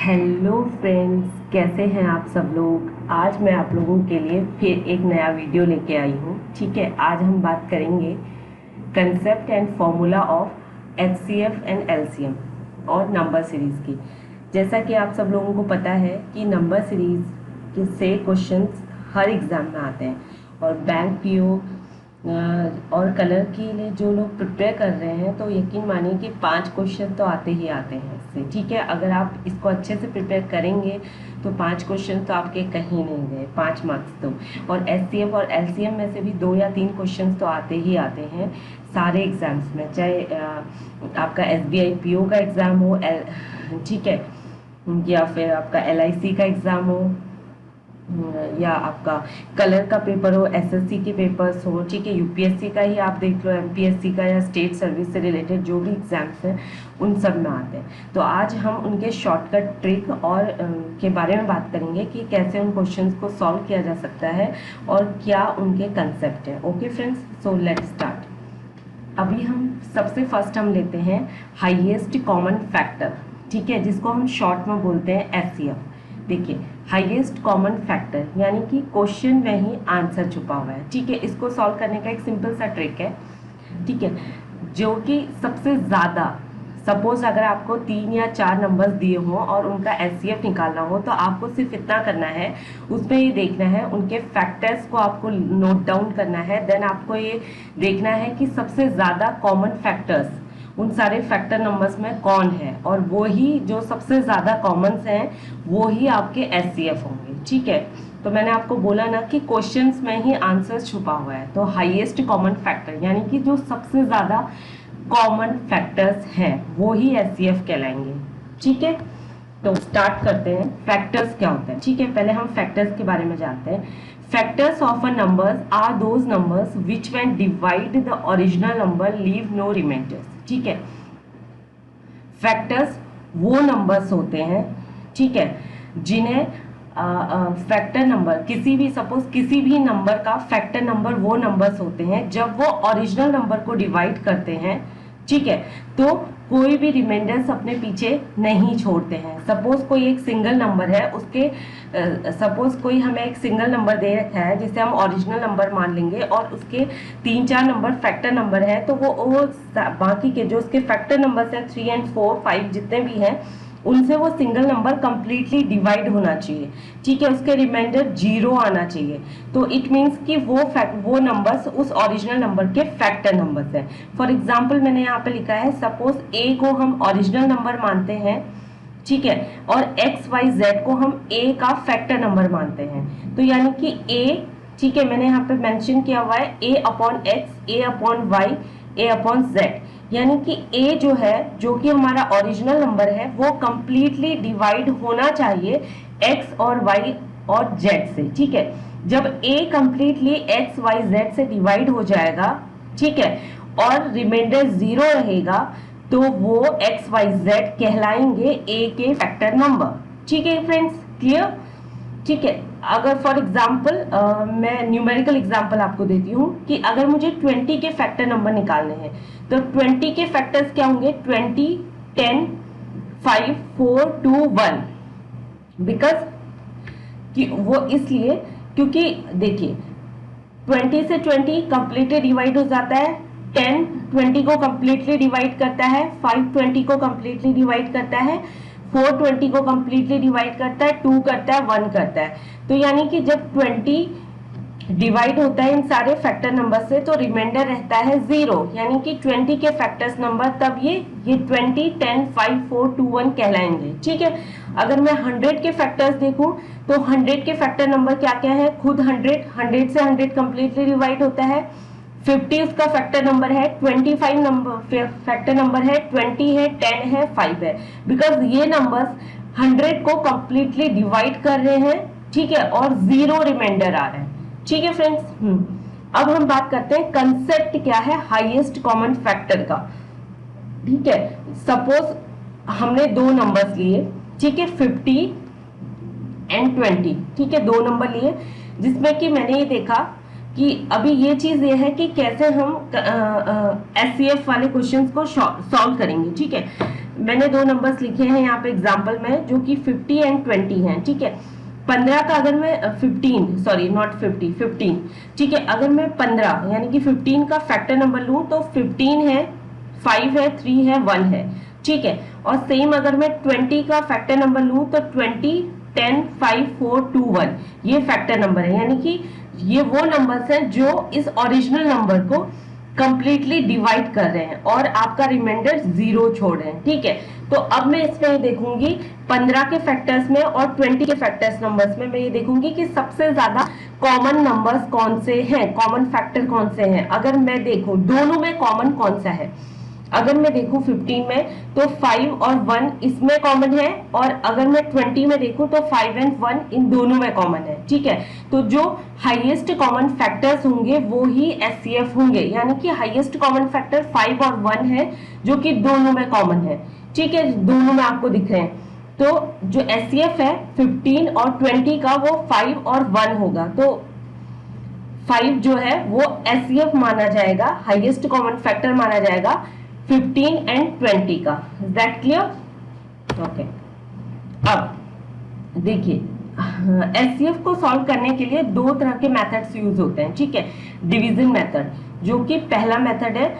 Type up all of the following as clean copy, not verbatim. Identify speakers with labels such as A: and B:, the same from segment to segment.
A: Hello friends, कैसे हैं आप सब लोग। आज मैं आप लोगों के लिए फिर एक नया वीडियो लेके आई हूँ। ठीक है, आज हम बात करेंगे concept and formula of HCF and LCM और नंबर सीरीज़ की। जैसा कि आप सब लोगों को पता है कि नंबर सीरीज़ से क्वेश्चंस हर एग्ज़ाम में आते हैं और बैंक पीओ और कलर के लिए जो लोग प्रिपेयर कर रहे हैं तो यकीन मानिए कि 5 क्वेश्चन तो आते ही आते हैं इससे। ठीक है, अगर आप इसको अच्छे से प्रिपेयर करेंगे तो 5 क्वेश्चन तो आपके कहीं नहीं गए, 5 मार्क्स तो। और एचसीएफ और एलसीएम में से भी 2 या 3 क्वेश्चन तो आते ही आते हैं सारे एग्जाम्स में, चाहे आपका एसबीआई पीओ का एग्ज़ाम हो, ठीक है, या फिर आपका एलआईसी का एग्ज़ाम हो, या आपका कलर का पेपर हो, एसएससी के पेपर्स हो, ठीक है, यूपीएससी का ही आप देख लो, एमपीएससी का या स्टेट सर्विस से रिलेटेड जो भी एग्जाम्स हैं उन सब में आते हैं। तो आज हम उनके शॉर्टकट ट्रिक और के बारे में बात करेंगे कि कैसे उन क्वेश्चंस को सॉल्व किया जा सकता है और क्या उनके कंसेप्ट है। Okay friends, so let's start. अभी हम सबसे फर्स्ट हम लेते हैं हाईएस्ट कॉमन फैक्टर, ठीक है, जिसको हम शॉर्ट में बोलते हैं एचसीएफ। देखिए, हाईएस्ट कॉमन फैक्टर यानी कि क्वेश्चन में ही आंसर छुपा हुआ है। ठीक है, इसको सॉल्व करने का एक सिंपल सा ट्रिक है, ठीक है, जो कि सबसे ज़्यादा, सपोज अगर आपको 3 या 4 नंबर्स दिए हों और उनका एचसीएफ निकालना हो तो आपको सिर्फ इतना करना है, उसमें ये देखना है, उनके फैक्टर्स को आपको नोट डाउन करना है। देन आपको ये देखना है कि सबसे ज़्यादा कॉमन फैक्टर्स उन सारे फैक्टर नंबर्स में कौन है, और वो ही जो सबसे ज़्यादा कॉमन्स हैं वो ही आपके एचसीएफ होंगे। ठीक है, तो मैंने आपको बोला ना कि क्वेश्चंस में ही आंसर छुपा हुआ है, तो हाईएस्ट कॉमन फैक्टर यानी कि जो सबसे ज़्यादा कॉमन फैक्टर्स हैं वो ही एचसीएफ कहलाएंगे। ठीक है, तो स्टार्ट करते हैं। फैक्टर्स क्या होते हैं, ठीक है, पहले हम फैक्टर्स के बारे में जानते हैं। Factors of a numbers are those numbers which when divide the original number leave no reminders. ठीक है, फैक्टर्स वो नंबर्स होते हैं, ठीक है, जिन्हें फैक्टर नंबर किसी भी, सपोज किसी भी नंबर का फैक्टर नंबर वो नंबर्स होते हैं जब वो ओरिजिनल नंबर को डिवाइड करते हैं, ठीक है, तो कोई भी रिमाइंडर्स अपने पीछे नहीं छोड़ते हैं। सपोज कोई एक सिंगल नंबर है, उसके सपोज कोई हमें एक सिंगल नंबर दे रखा है जिसे हम ओरिजिनल नंबर मान लेंगे और उसके 3-4 नंबर फैक्टर नंबर है, तो वो बाकी के जो उसके फैक्टर नंबर्स हैं 3 और 4, 5 जितने भी हैं उनसे वो सिंगल नंबर कंप्लीटली डिवाइड होना चाहिए। ठीक है, उसके रिमाइंडर 0 आना चाहिए। तो इट मीन्स कि वो नंबर्स उस ओरिजिनल नंबर के फैक्टर नंबर्स हैं। फॉर एग्जांपल मैंने यहाँ पे लिखा है, सपोज ए को हम ओरिजिनल नंबर मानते हैं, ठीक है, और एक्स वाई जेड को हम ए का फैक्टर नंबर मानते हैं, तो यानी कि ए, ठीक है, मैंने यहाँ पे मेंशन किया हुआ है ए अपॉन एक्स, ए अपॉन वाई, ए अपॉन जेड, यानी कि a जो है, जो कि हमारा ओरिजिनल नंबर है, वो कंप्लीटली डिवाइड होना चाहिए x और y और z से। ठीक है, जब a completely x y z से डिवाइड हो जाएगा, ठीक है, और रिमाइंडर 0 रहेगा, तो वो x y z कहलाएंगे a के फैक्टर नंबर। ठीक है फ्रेंड्स, क्लियर। ठीक है, अगर फॉर एग्जाम्पल मैं न्यूमेरिकल एग्जाम्पल आपको देती हूँ कि अगर मुझे 20 के फैक्टर नंबर निकालने हैं तो 20 के फैक्टर्स क्या होंगे, 20, 10, 5, 4, 2, 1, बिकॉज कि वो इसलिए क्योंकि देखिए 20 से 20 कंप्लीटली डिवाइड हो जाता है, 10 20 को कंप्लीटली डिवाइड करता है, 5 20 को कंप्लीटली डिवाइड करता है, 4 20 को कंप्लीटली डिवाइड करता है, 2 करता है, 1 करता है। तो यानी कि जब 20 डिवाइड होता है इन सारे फैक्टर नंबर से तो रिमाइंडर रहता है 0, यानी कि 20 के फैक्टर्स नंबर तब ये 20, 10, 5, 4, 2, 1 कहलाएंगे। ठीक है, अगर मैं 100 के फैक्टर्स देखूं तो 100 के फैक्टर नंबर क्या क्या है, खुद 100 से 100 कंप्लीटली डिवाइड होता है, 50 उसका फैक्टर नंबर है, 25 नंबर फैक्टर नंबर है, 20 है, 10 है, 5 है, बिकॉज ये नंबर्स 100 को कंप्लीटली डिवाइड कर रहे हैं, ठीक है, और 0 रिमाइंडर आ रहा है। ठीक है फ्रेंड्स, अब हम बात करते हैं कंसेप्ट क्या है हाईएस्ट कॉमन फैक्टर का। ठीक है, सपोज हमने 2 नंबर्स लिए, ठीक है, 50 एंड 20, ठीक है, 2 नंबर लिए, जिसमें कि मैंने ये देखा कि अभी ये चीज ये है कि कैसे हम एचसीएफ वाले क्वेश्चंस को सॉल्व करेंगे। ठीक है, मैंने दो नंबर्स लिखे हैं यहाँ पे एग्जाम्पल में, जो कि 50 एंड 20 हैं, ठीक है। 15 का अगर मैं 15, सॉरी नॉट 50, 15, ठीक है। अगर मैं 15 यानी कि 15 का फैक्टर नंबर लूं तो 15 है, 5 है, 3 है, 1 है, ठीक है। और सेम अगर मैं 20 का फैक्टर नंबर लूं तो 20, 10, 5, 4, 2, 1 ये फैक्टर नंबर है, यानी कि ये वो नंबर्स हैं जो इस ओरिजिनल नंबर को कंप्लीटली डिवाइड कर रहे हैं और आपका रिमाइंडर 0 छोड़ रहे हैं, ठीक है। तो अब मैं इसमें देखूंगी 15 के फैक्टर्स में और 20 के फैक्टर्स नंबर्स में, मैं ये देखूंगी कि सबसे ज्यादा कॉमन नंबर्स कौन से हैं, कॉमन फैक्टर कौन से हैं। अगर मैं देखूं दोनों में कॉमन कौन सा है, अगर मैं देखूं 15 में तो 5 और 1 इसमें कॉमन है, और अगर मैं 20 में देखूं तो 5 एंड 1 इन दोनों में कॉमन है, ठीक है। तो जो हाईएस्ट कॉमन फैक्टर्स होंगे वो ही एचसीएफ होंगे, यानी कि हाईएस्ट कॉमन फैक्टर 5 और 1 है जो कि दोनों में कॉमन है, ठीक है, दोनों में आपको दिख रहे हैं। तो जो एचसीएफ है 15 और 20 का वो 5 और 1 होगा, तो 5 जो है वो एचसीएफ माना जाएगा, हाईएस्ट कॉमन फैक्टर माना जाएगा 15 एंड 20 का। Is that clear? ओके। अब देखिए एचसीएफ को सॉल्व करने के लिए दो तरह के मेथड्स यूज होते हैं, ठीक है। डिवीजन मेथड जो कि पहला मेथड है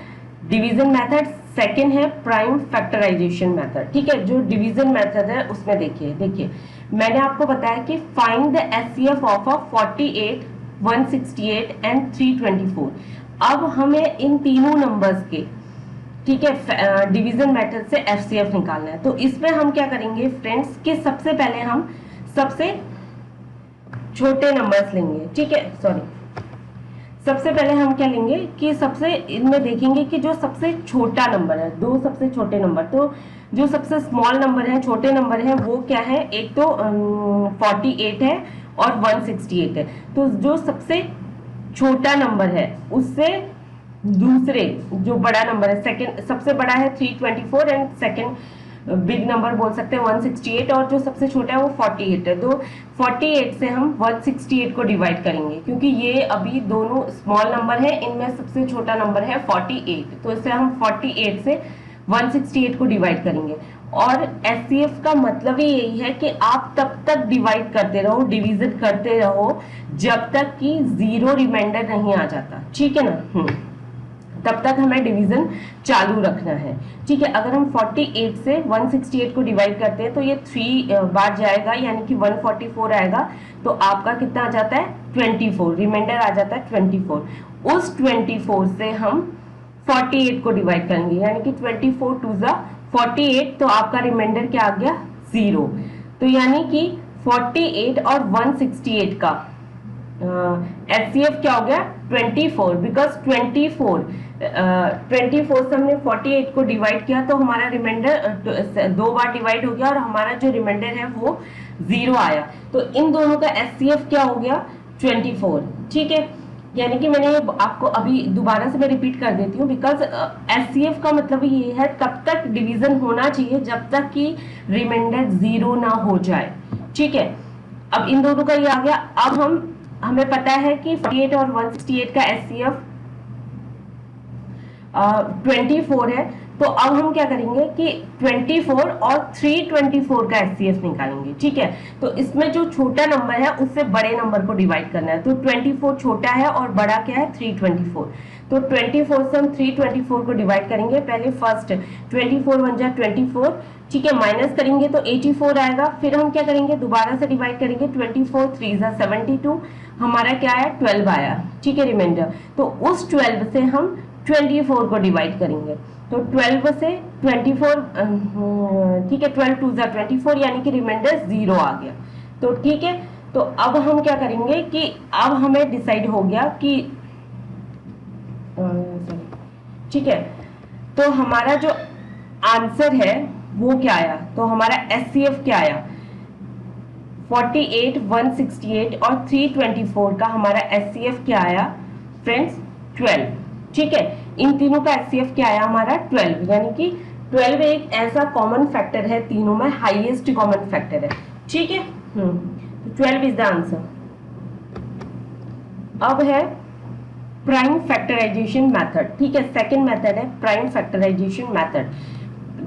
A: डिवीजन मेथड, सेकंड है प्राइम फैक्टराइजेशन मेथड, ठीक है। जो डिवीजन मेथड है उसमें देखिए मैंने आपको बताया कि find the HCF of a 48, 168 and 324। अब हमें इन तीनों नंबर्स के, ठीक है, डिवीजन मेथड से एचसीएफ निकालना है। तो इसमें हम क्या करेंगे फ्रेंड्स कि सबसे पहले हम सबसे छोटे नंबर्स लेंगे, ठीक है, सॉरी सबसे पहले हम क्या लेंगे कि सबसे इनमें देखेंगे कि जो सबसे छोटा नंबर है, दो सबसे छोटे नंबर, तो जो सबसे स्मॉल नंबर है, छोटे नंबर है वो क्या है, एक तो 48 है और 168 है। तो जो सबसे छोटा नंबर है उससे दूसरे जो बड़ा नंबर है, सेकंड सबसे बड़ा है 324 एंड सेकंड बिग नंबर बोल सकते हैं 168, और जो सबसे छोटा है वो 48 है। तो 48 से हम 168 को डिवाइड करेंगे, क्योंकि ये अभी दोनों स्मॉल नंबर है, इनमें सबसे छोटा नंबर है 48, तो इससे हम 48 से 168 को डिवाइड करेंगे। और एचसीएफ का मतलब ही यही है कि आप तब तक डिवाइड करते रहो, डिवीजन करते रहो जब तक कि 0 रिमाइंडर नहीं आ जाता, ठीक है ना। तब तक हमें डिवीजन चालू रखना है, ठीक है। अगर हम 48 से 168 को डिवाइड करते हैं तो ये 3 बार जाएगा, यानी कि 144 आएगा, तो आपका कितना आ जाता है 24, रिमाइंडर आ जाता है 24। उस 24 से हम 48 को डिवाइड करेंगे, यानी कि 24 2 जा 48, तो आपका रिमाइंडर क्या आ गया 0। तो यानी कि 48 और 168 का एचसीएफ क्या हो गया 24, बिकॉज 24 से हमने 48 को डिवाइड किया तो हमारा रिमाइंडर 2 बार डिवाइड हो गया और हमारा जो रिमाइंडर है वो 0 आया। तो इन दोनों का एचसीएफ क्या हो गया 24, ठीक है। यानी कि मैंने आपको अभी दोबारा से मैं रिपीट कर देती हूँ, बिकॉज एचसीएफ का मतलब ये है तब तक डिवीजन होना चाहिए जब तक कि रिमाइंडर 0 ना हो जाए, ठीक है। अब इन दोनों का ये आ गया। अब हमें पता है कि 48 और 168 का एचसीएफ 24 है, तो अब हम क्या करेंगे कि 24 और 324 का एचसीएफ निकालेंगे, ठीक है। तो इसमें जो छोटा नंबर है उससे बड़े नंबर को डिवाइड करना है, तो 24 छोटा है और बड़ा क्या है 324, तो 24 से हम 324 को डिवाइड करेंगे। पहले फर्स्ट 24 1 जा 24, ठीक है, माइनस करेंगे तो 84 आएगा। फिर हम क्या करेंगे दोबारा से डिवाइड करेंगे, 24 3 जा 72, हमारा क्या आया 12 आया, ठीक है, रिमाइंडर। तो उस 12 से हम 24 को डिवाइड करेंगे, तो 12 से 24, ठीक है, 12 2 जा 24, यानी कि रिमाइंडर 0 आ गया। तो ठीक है, तो अब हम क्या करेंगे कि अब हमें डिसाइड हो गया कि ठीक है, तो हमारा जो आंसर है वो क्या आया, तो हमारा एचसीएफ क्या आया 48, 168 और 324 का हमारा एचसीएफ क्या आया फ्रेंड्स 12, ठीक है। इन तीनों का एचसीएफ क्या आया हमारा 12, यानी कि 12 एक ऐसा कॉमन फैक्टर है, तीनों में हाईएस्ट कॉमन फैक्टर है, ठीक है। 12 इज द आंसर। अब है प्राइम फैक्टराइजेशन मेथड, ठीक है, सेकंड मेथड है प्राइम फैक्टराइजेशन मेथड।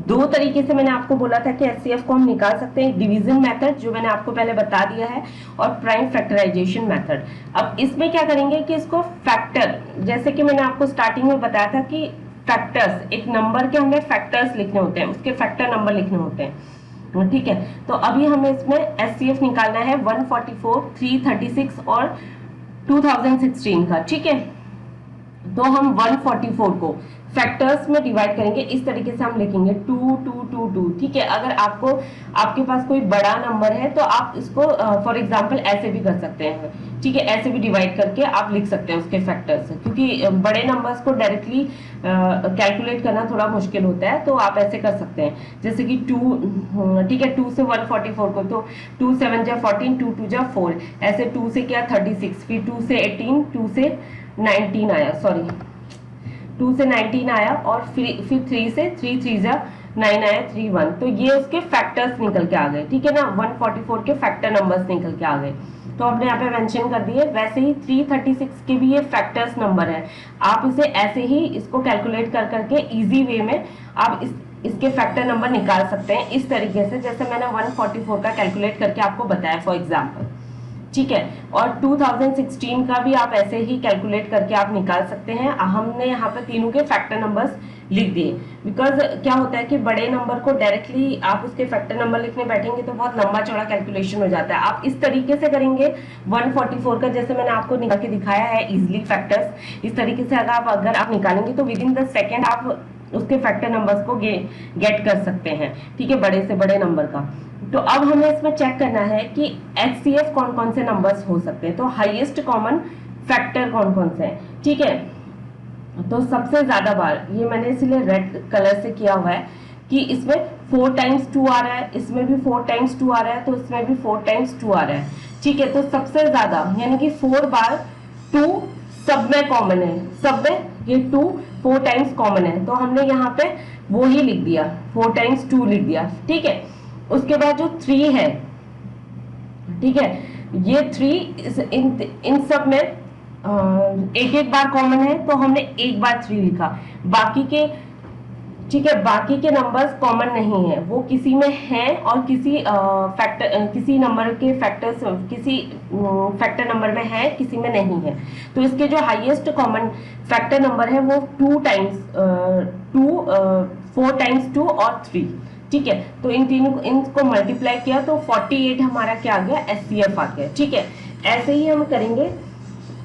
A: दो तरीके से मैंने आपको बोला था कि एचसीएफ को हम निकाल सकते हैं, डिवीजन मेथड जो मैंने आपको पहले बता दिया है, और प्राइम फैक्टराइजेशन मेथड। अब इसमें क्या करेंगे कि इसको फैक्टर, जैसे कि मैंने आपको स्टार्टिंग में बताया था कि फैक्टर्स, एक नंबर के हमें फैक्टर्स लिखने होते हैं, उसके फैक्टर नंबर लिखने होते हैं, ठीक है। तो अभी हमें इसमें एचसीएफ निकालना है 144, 336 और 2016 का, ठीक है। तो हम 144 को फैक्टर्स में डिवाइड करेंगे, इस तरीके से हम लिखेंगे 2 2 2 2, ठीक है। अगर आपके पास कोई बड़ा नंबर है तो आप इसको फॉर एग्जांपल ऐसे भी कर सकते हैं, ठीक है, ऐसे भी डिवाइड करके आप लिख सकते हैं उसके फैक्टर्स, क्योंकि बड़े नंबर्स को डायरेक्टली कैलकुलेट करना थोड़ा मुश्किल होता है, तो आप ऐसे कर सकते हैं, जैसे कि 2, ठीक है, 2 से 144 को, तो 2 7 जा 14, 2 2 जा 4, ऐसे 2 से क्या 36, फिर 2 से 18, 2 से 19 आया, सॉरी 2 से 19 आया, और फिर 3 से 3 3 जा 9 आया, 3 1, तो ये उसके फैक्टर्स निकल के आ गए, ठीक है ना, 144 के फैक्टर नंबर्स निकल के आ गए। तो हमने यहाँ पे मेंशन कर दिए। वैसे ही 336 के भी ये फैक्टर्स नंबर है, आप इसे ऐसे ही इसको कैलकुलेट कर करके इजी वे में आप इसके फैक्टर नंबर निकाल सकते हैं, इस तरीके से जैसे मैंने 144 का कैलकुलेट करके आपको बताया फॉर एग्जाम्पल, ठीक है। और 2016 का भी आप ऐसे ही कैलकुलेट करके आप निकाल सकते हैं। हमने यहाँ पे तीनों के फैक्टर नंबर्स लिख दिए, बिकॉज क्या होता है कि बड़े नंबर को डायरेक्टली आप उसके फैक्टर नंबर लिखने बैठेंगे तो बहुत लंबा चौड़ा कैलकुलेशन हो जाता है। आप इस तरीके से करेंगे 144 का, जैसे मैंने आपको निकाल के दिखाया है इजिली फैक्टर्स, इस तरीके से अगर आप निकालेंगे तो विद इन द सेकेंड आप उसके फैक्टर नंबर्स को गेट कर सकते हैं, ठीक है, बड़े से बड़े नंबर का। तो अब हमें इसमें चेक करना है कि एचसीएफ कौन कौन से नंबर्स हो सकते हैं, तो हाईएस्ट कॉमन फैक्टर कौन कौन से हैं, ठीक है। तो सबसे ज्यादा बार, ये मैंने इसलिए रेड कलर से किया हुआ है कि इसमें 4 टाइम्स 2 आ रहा है, इसमें भी 4 टाइम्स 2 आ रहा है, तो इसमें भी 4 टाइम्स 2 आ रहा है, ठीक है। तो सबसे ज्यादा यानी कि 4 बार 2 सब में कॉमन है, सब में ये 2 4 टाइम्स कॉमन है, तो हमने यहाँ पे वो ही लिख दिया, 4 टाइम्स 2 लिख दिया, ठीक है। उसके बाद जो 3 है, ठीक है, ये 3 इन सब में एक एक बार कॉमन है, तो हमने एक बार 3 लिखा, बाकी के, ठीक है, बाकी के नंबर्स कॉमन नहीं है, वो किसी में हैं और किसी नंबर के फैक्टर्स किसी फैक्टर नंबर में है, किसी में नहीं है। तो इसके जो हाईएस्ट कॉमन फैक्टर नंबर है वो 4 टाइम्स 2 और 3, ठीक है। तो इन तीनों इनको मल्टीप्लाई किया तो 48 हमारा क्या आ गया, एचसीएफ आ गया, ठीक है। ऐसे ही हम करेंगे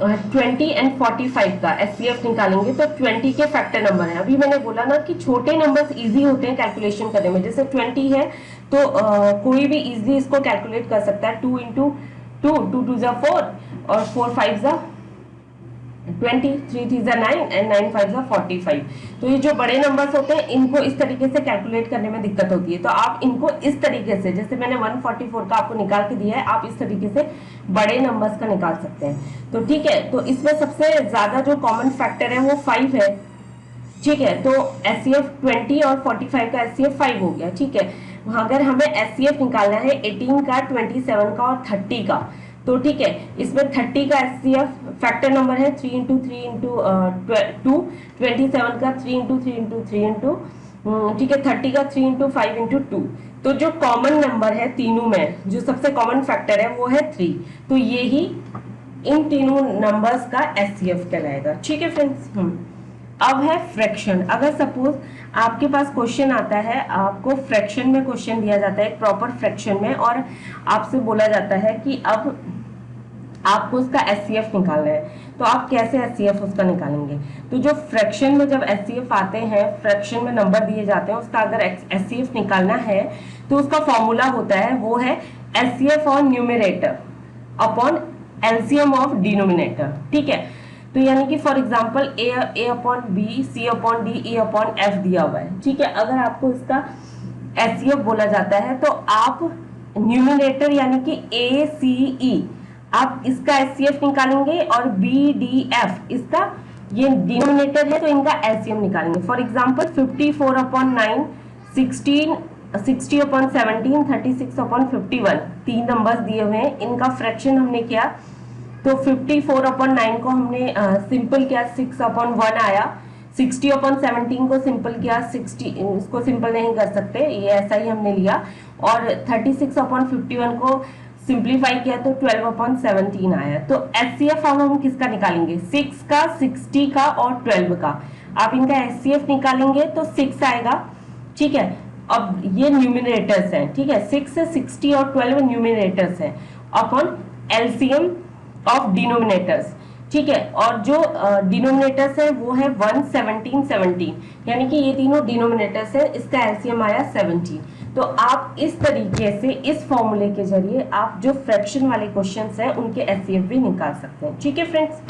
A: 20 एंड 45 का एचसीएफ निकालेंगे, तो 20 के फैक्टर नंबर है। अभी मैंने बोला ना कि छोटे नंबर्स इजी होते हैं कैलकुलेशन करने में, जैसे 20 है तो कोई भी इजीली इसको कैलकुलेट कर सकता है, 2 इंटू 2, 2 2 जा 4 और 4 5 जा 20, 3 3 जा 9 एंड 9 5 जा 45। तो ये जो बड़े नंबर्स होते हैं इनको इस तरीके से कैलकुलेट करने में दिक्कत होती है, तो आप इनको इस तरीके से, जैसे मैंने 144 का आपको निकाल के दिया है, आप इस तरीके से बड़े नंबर्स का निकाल सकते हैं। तो ठीक है, तो इसमें सबसे ज्यादा जो कॉमन फैक्टर है वो 5 है, ठीक है। तो एचसीएफ 20 और 45 का एचसीएफ 5 हो गया, ठीक है। अगर हमें एचसीएफ निकालना है 18 का, 27 का और 30 का, तो ठीक है, इसमें 30 का एचसीएफ फैक्टर नंबर है 3 इंटू 3 इंटू 2, 27 का 3 इंटू 3 इंटू 3 इंटू, ठीक है, 30 का 3 इंटू 5 इंटू 2। तो जो कॉमन नंबर है तीनों में, जो सबसे कॉमन फैक्टर है वो है 3, तो ये ही इन तीनों नंबर्स का एचसीएफ कहलाएगा, ठीक है फ्रेंड्स। अब है फ्रैक्शन। अगर सपोज आपके पास क्वेश्चन आता है, आपको फ्रैक्शन में क्वेश्चन दिया जाता है, एक प्रॉपर फ्रैक्शन में, और आपसे बोला जाता है कि अब आपको उसका एचसीएफ निकालना है, तो आप कैसे एचसीएफ उसका निकालेंगे। तो जो फ्रैक्शन में जब एचसीएफ आते हैं, फ्रैक्शन में नंबर दिए जाते हैं, उसका अगर एचसीएफ निकालना है तो उसका फॉर्मूला होता है, वो है HCF on numerator upon LCM of denominator, ठीक है। तो यानी कि for example A upon B, C upon D, E upon F दिया हुआ है, ठीक है। अगर आपको इसका एचसीएफ बोला जाता है तो आप न्यूमरेटर यानी कि ए सी ई, आप इसका एचसीएफ निकालेंगे, और बी डी एफ इसका, ये डिनोमिनेटर है तो इनका एलसीएम निकालेंगे। For example 54 upon 9, 60 upon 17, 36 upon 51, 3 numbers दिए हुए हैं, इनका फ्रैक्शन हमने किया। तो 54 अपॉन 9 को हमने सिंपल किया, 6 अपॉन 1 आया, 60 अपॉन 17 को सिंपल किया, 60 इसको सिंपल नहीं कर सकते, ये ऐसा ही हमने लिया। और 36 अपॉन 51 को सिंप्लीफाई किया तो 12 अपॉन 17 आया। तो एचसीएफ हम किसका निकालेंगे, 6 का, 60 का और 12 का। आप इनका एचसीएफ निकालेंगे तो 6 आएगा, ठीक है। अब ये न्यूमिनेटर्स हैं, ठीक है, 6, 60 और 12 न्यूमिनेटर्स हैं, अपॉन एलसीएम ऑफ डिनोमिनेटर्स, ठीक है। और जो डिनोमिनेटर्स है वो है 1, 17, 17, यानी कि ये तीनों डिनोमिनेटर्स है, इसका एलसीएम आया 17। तो आप इस तरीके से इस फॉर्मूले के जरिए आप जो फ्रैक्शन वाले क्वेश्चंस हैं उनके एचसीएफ भी निकाल सकते हैं, ठीक है फ्रेंड्स।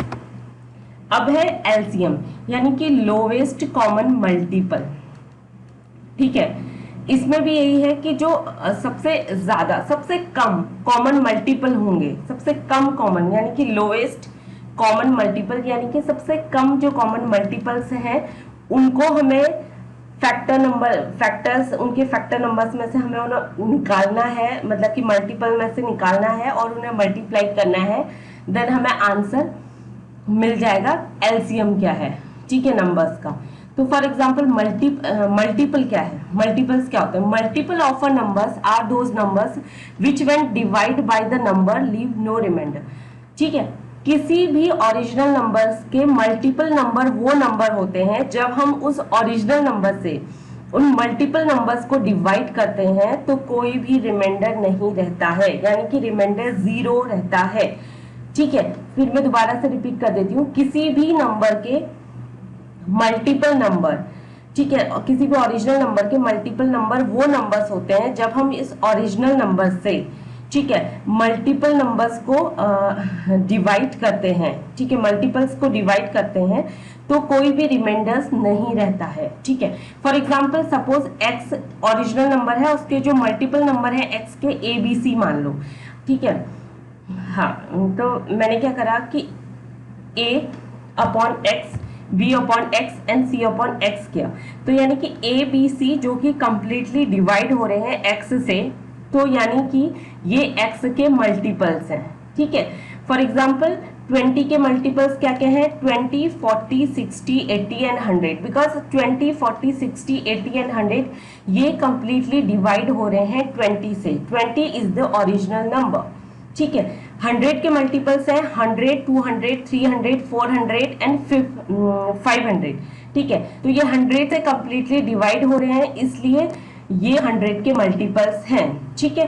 A: अब है एलसीएम, यानी कि लोवेस्ट कॉमन मल्टीपल, ठीक है। इसमें भी यही है कि जो सबसे ज्यादा, सबसे कम कॉमन मल्टीपल होंगे, सबसे कम कॉमन यानी कि लोवेस्ट कॉमन मल्टीपल, यानी कि सबसे कम जो कॉमन मल्टीपल्स हैं उनको हमें फैक्टर्स उनके फैक्टर नंबर्स में से हमें उन्हें निकालना है, मतलब कि मल्टीपल में से निकालना है और उन्हें मल्टीप्लाई करना है, देन हमें आंसर मिल जाएगा एलसीएम क्या है, ठीक है, नंबर्स का। तो फॉर एग्जाम्पल मल्टीपल क्या है, मल्टीपल्स क्या होते हैं, multiple of a numbers are those numbers which when divide by the number leave no reminder, ठीक है। किसी भी ओरिजिनल नंबर्स के मल्टीपल नंबर वो नंबर होते हैं जब हम उस ओरिजिनल नंबर से उन मल्टीपल नंबर्स को डिवाइड करते हैं तो कोई भी रिमाइंडर नहीं रहता है, यानी कि रिमाइंडर 0 रहता है, ठीक है। फिर मैं दोबारा से रिपीट कर देती हूँ, किसी भी नंबर के मल्टीपल नंबर, ठीक है, और किसी भी ओरिजिनल नंबर के मल्टीपल नंबर वो नंबर्स होते हैं जब हम इस ओरिजिनल नंबर से, ठीक है, मल्टीपल नंबर्स को डिवाइड करते हैं, ठीक है, मल्टीपल्स को डिवाइड करते हैं तो कोई भी रिमाइंडर्स नहीं रहता है, ठीक है। For example suppose x original number है, उसके जो मल्टीपल नंबर है x के ABC मान लो, ठीक है। हाँ, तो मैंने क्या करा कि a upon x, b upon x and c upon x किया, तो यानी कि a b c जो कि कंप्लीटली डिवाइड हो रहे हैं x से, तो यानी कि ये x के मल्टीपल्स हैं, ठीक है। फॉर एग्जाम्पल 20 के मल्टीपल्स क्या क्या हैं, 20, 40, 60, 80 एंड 100, बिकॉज 20, 40, 60, 80 एंड 100 ये कंप्लीटली डिवाइड हो रहे हैं 20 से, 20 इज द ओरिजिनल नंबर, ठीक है। 100 के मल्टीपल्स हैं 100, 200, 300, 400 एंड 500, ठीक है। तो ये 100 से कंप्लीटली डिवाइड हो रहे हैं, इसलिए ये 100 के मल्टीपल्स हैं, ठीक है।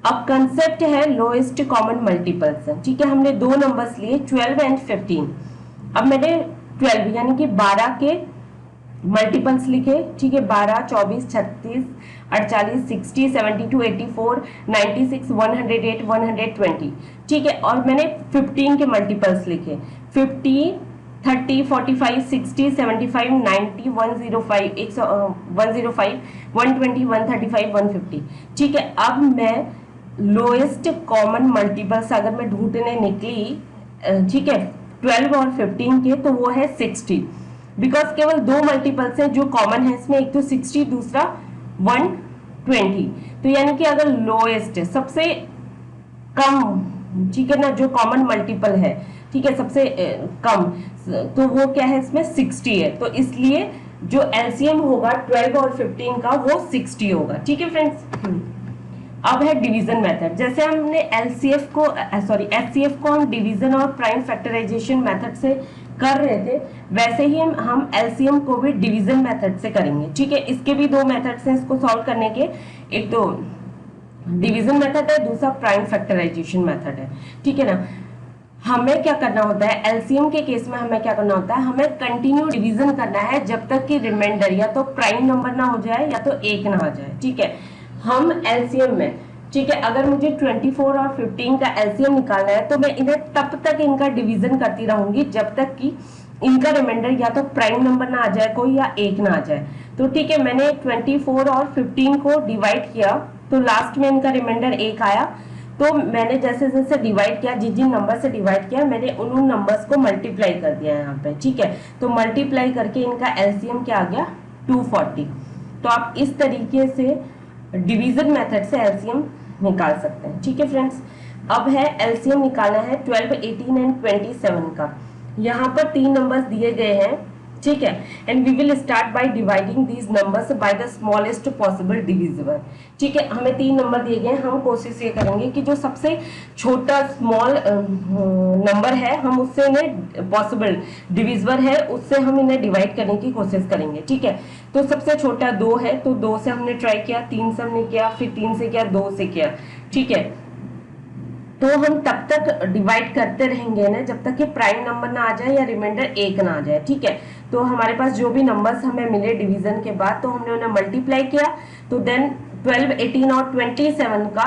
A: अब कंसेप्ट है लोएस्ट कॉमन मल्टीपल्स है, ठीक है। हमने दो नंबर्स लिए 12 एंड 15। अब मैंने 12 यानी कि 12 के मल्टीपल्स लिखे, ठीक है, 12, 24, 36, 48, 60, 72, 84, 96, 108, 120, ठीक है। और मैंने 15 के मल्टीपल्स लिखे, 50, 30, 45, 60, 75, 90, 105, 105, 120, 135, 150, ठीक है। अब मैं लोएस्ट कॉमन मल्टीपल्स अगर मैं ढूंढने निकली, ठीक है, 12 और 15 के, तो वो है 60, बिकॉज केवल दो मल्टीपल्स हैं जो कॉमन है इसमें, एक तो 60, दूसरा 120। तो यानी कि अगर लोएस्ट सबसे कम, ठीक है ना, जो कॉमन मल्टीपल है, ठीक है, सबसे कम, तो वो क्या है इसमें 60 है, तो इसलिए जो एलसीएम होगा 12 और 15 का वो 60 होगा, ठीक है फ्रेंड्स। अब है डिवीजन मेथड, जैसे हमने एचसीएफ को हम डिवीजन और प्राइम फैक्टराइजेशन मेथड से कर रहे थे, वैसे ही हम एलसीएम को भी डिवीजन मेथड से करेंगे, ठीक है। इसके भी दो मेथड्स हैं इसको सॉल्व करने के, एक तो डिवीजन मेथड है, दूसरा प्राइम फैक्टराइजेशन मेथड है, ठीक है ना। हमें क्या करना होता है एलसीएम के केस में, हमें क्या करना होता है, हमें कंटिन्यू डिवीजन करना है जब तक कि रिमाइंडर या तो प्राइम नंबर ना हो जाए या तो एक ना आ जाए, ठीक है। हम एलसीएम में, ठीक है, अगर मुझे 24 और 15 का एलसीएम निकालना है तो मैं इन्हें तब तक इनका डिवीजन करती रहूंगी जब तक कि इनका रिमाइंडर या तो प्राइम नंबर ना आ जाए कोई, या एक ना आ जाए। तो ठीक है, मैंने 24 और 15 को डिवाइड किया तो लास्ट में इनका रिमाइंडर एक आया, तो मैंने जैसे जैसे डिवाइड किया, जिन जिन नंबर से डिवाइड किया, मैंने उन नंबर्स को मल्टीप्लाई कर दिया यहाँ पे, ठीक है। तो मल्टीप्लाई करके इनका एलसीएम क्या आ गया 240। तो आप इस तरीके से डिवीजन मेथड से एलसीएम निकाल सकते हैं, ठीक है फ्रेंड्स। अब है एलसीएम निकालना है 12, 18 एंड 27 का। यहाँ पर तीन नंबर्स दिए गए हैं, ठीक है। And we will start by dividing these numbers by the smallest possible divisible. ठीक है, हमें 3 नंबर दिए गए, हम कोशिश ये करेंगे कि जो सबसे छोटा स्मॉल नंबर है हम उससे इन्हें पॉसिबल डिविजिबल है उससे हम इन्हें डिवाइड करने की कोशिश करेंगे। ठीक है, तो सबसे छोटा 2 है, तो 2 से हमने ट्राई किया, 3 से हमने किया, फिर 3 से किया, 2 से किया। ठीक है, तो हम तब तक डिवाइड करते रहेंगे ना जब तक कि प्राइम नंबर ना आ जाए या रिमाइंडर 1 ना आ जाए। ठीक है, तो हमारे पास जो भी नंबर्स हमें मिले डिवीजन के बाद, तो हमने उन्हें मल्टीप्लाई किया, तो देन 12, 18 और 27 का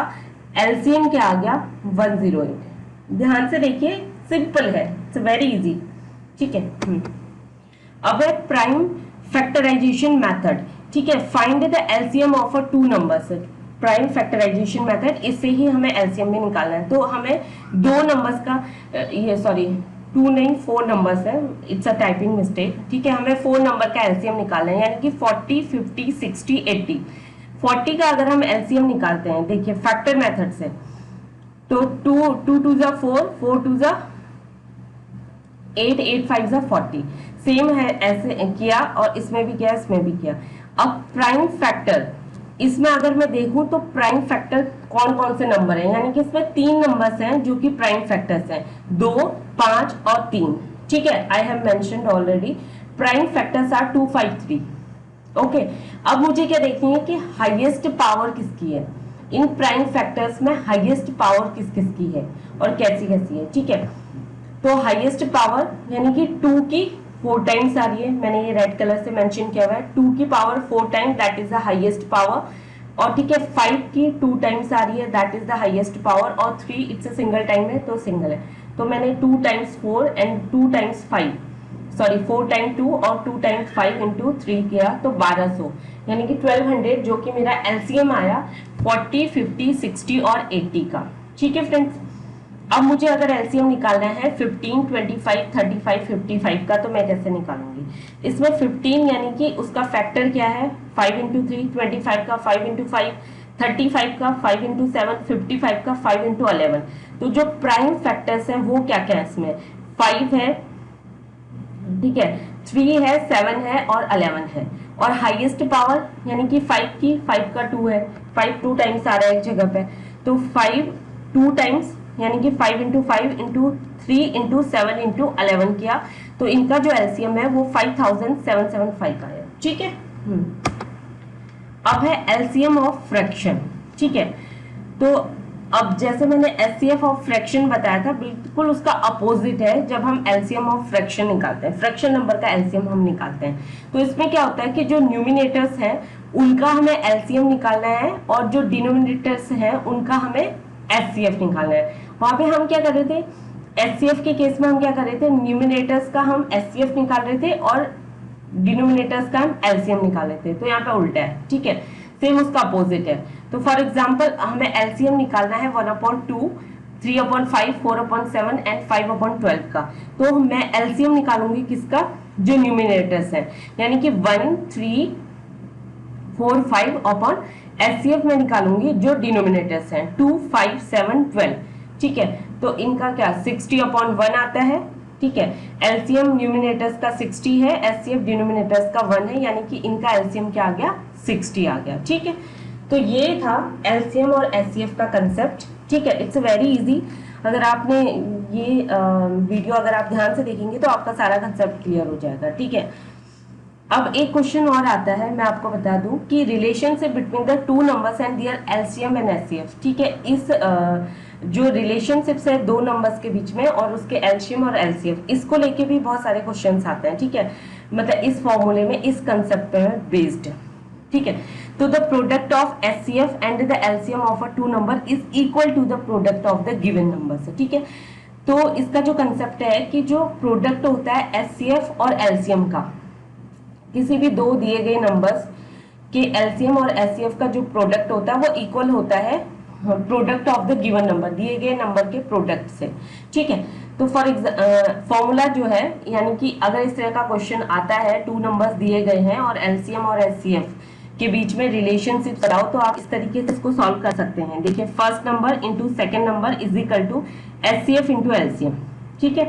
A: एलसीएम क्या आ गया, 108। ध्यान से देखिए, सिंपल है, इट्स वेरी इजी। ठीक है, अब है प्राइम फैक्टराइजेशन मेथड। ठीक है, find the LCM of 2 numbers. Prime factorization method, इससे ही हमें एलसीएम भी निकालना है। तो हमें 2 नंबर्स का ये सॉरी 2 नहीं 4 नंबर्स है, इट्स अ टाइपिंग मिस्टेक। ठीक है, हमें 4 नंबर का एलसीएम निकालना है, यानी कि 40, 50, 60, 80। 40 का अगर हम एलसीएम निकालते हैं, देखिए फैक्टर मेथड से, तो 2 2 जा 4, 4 2 जा 8, 8 5 जा 40। सेम है, ऐसे किया और इसमें भी किया, इसमें भी किया। अब प्राइम फैक्टर, इसमें अगर मैं देखूं तो प्राइम फैक्टर कौन कौन से नंबर हैं, यानी कि इसमें 3 नंबर्स हैं जो कि प्राइम फैक्टर्स हैं, 2, 5 और 3। ठीक है, I have mentioned already, prime factors are 2, 5, 3। Okay, अब मुझे क्या देखनी है कि हाईएस्ट पावर किसकी है, इन प्राइम फैक्टर्स में हाईएस्ट पावर किस किस की है और कैसी कैसी है। ठीक है, तो हाईएस्ट पावर यानी कि 2 की 4 टाइम्स आ रही है, मैंने ये रेड कलर से मेंशन किया हुआ है, 2 की power 4 times, that is the highest power. और ठीक है, 5 की 2 टाइम्स आ रही है, that is the highest power. और 3 इट्स अ सिंगल टाइम है तो सिंगल है, तो मैंने 2 times 4 and 2 times 5, sorry 4 times 2 और 2 टाइम्स 5 इंटू 3 किया, तो 1200, यानी कि 1200, जो कि मेरा एलसीएम आया 40, 50, 60 और 80 का। ठीक है फ्रेंड्स, अब मुझे अगर एलसीएम निकालना है 15, 25, 35, 55 का, तो मैं कैसे निकालूंगी। इसमें 15 यानी कि उसका फैक्टर क्या है, 5 इंटू 3, 25 का 5 इंटू 5, 35 का 5 इंटू 7, 55 का 5 इंटू 11। तो जो प्राइम फैक्टर्स है वो क्या क्या है, इसमें 5 है, ठीक है, 3 है, 7 है और 11 है। और हाईएस्ट पावर यानी कि 5 की 5 का 2 है, 5 2 टाइम्स आ रहा है एक जगह पे, तो 5 2 टाइम्स यानी कि 5 इंटू 5 इंटू 3 इंटू 7 इंटू 11 किया, तो इनका जो एलसीएम है वो 5775 आया। ठीक है, अब है एलसीएम ऑफ फ्रैक्शन। ठीक है, तो अब जैसे मैंने एचसीएफ ऑफ फ्रैक्शन बताया था, बिल्कुल उसका अपोजिट है जब हम एलसीएम ऑफ फ्रैक्शन निकालते हैं, फ्रैक्शन नंबर का एलसीएम हम निकालते हैं। तो इसमें क्या होता है कि जो न्यूमिनेटर्स हैं उनका हमें एलसीएम निकालना है और जो डिनोमिनेटर्स हैं उनका हमें एचसीएफ निकालना है। वहां पे हम क्या कर रहे थे, एचसीएफ के केस में हम क्या कर रहे थे, न्यूमिनेटर्स का हम एचसीएफ निकाल रहे थे और डिनोमिनेटर्स का हम एलसीएम निकाल रहे थे। तो यहाँ पे उल्टा है, ठीक है, सेम उसका अपोजिट है। तो फॉर एग्जाम्पल हमें एलसीएम निकालना है 1/2, 3/5, 4/7 एंड 5/12 का। तो मैं एलसीएम निकालूंगी किसका, जो न्यूमिनेटर्स है, यानी कि 1, 3, 4, 5 अपॉन एचसीएफ में निकालूंगी जो डिनोमिनेटर्स हैं 2, 5, 7, 12। ठीक है, तो इनका क्या 60/1 आता है। ठीक है, एलसीएम न्यूमिनेटर्स का 60 है, एचसीएफ डिनोमिनेटर्स का 1 है, यानी कि इनका एलसीएम क्या आ गया, 60 आ गया। ठीक है, तो ये था एलसीएम और एचसीएफ का कंसेप्ट। ठीक है, इट्स वेरी इजी। अगर आपने ये वीडियो अगर आप ध्यान से देखेंगे तो आपका सारा कंसेप्ट क्लियर हो जाएगा। ठीक है, अब एक क्वेश्चन और आता है, मैं आपको बता दूं कि relationship between the 2 numbers and their LCM and HCF. ठीक है, इस जो रिलेशनशिप्स है 2 नंबर्स के बीच में और उसके एलसीएम और एलसीएफ, इसको लेके भी बहुत सारे क्वेश्चंस आते हैं। ठीक है, मतलब इस फॉर्मूले में, इस कंसेप्ट पे बेस्ड। ठीक है, तो the product of HCF and the LCM of a 2 number is equal to the product of the given numbers. ठीक है, तो इसका जो कंसेप्ट है कि जो प्रोडक्ट होता है एचसीएफ और एलसीएम का, किसी भी 2 दिए गए नंबर्स के एलसीएम और एचसीएफ का जो प्रोडक्ट होता है वो इक्वल होता है product of the given number, दिए गए नंबर के प्रोडक्ट से। ठीक है, तो फॉर फॉर्मूला जो है, यानी कि अगर इस तरह का क्वेश्चन आता है, 2 नंबर्स दिए गए हैं और एलसीएम और एचसीएफ के बीच में रिलेशनशिप बताओ, तो आप इस तरीके से इसको सॉल्व कर सकते हैं। देखिए, first number into second number is equal to HCF into LCM. ठीक है,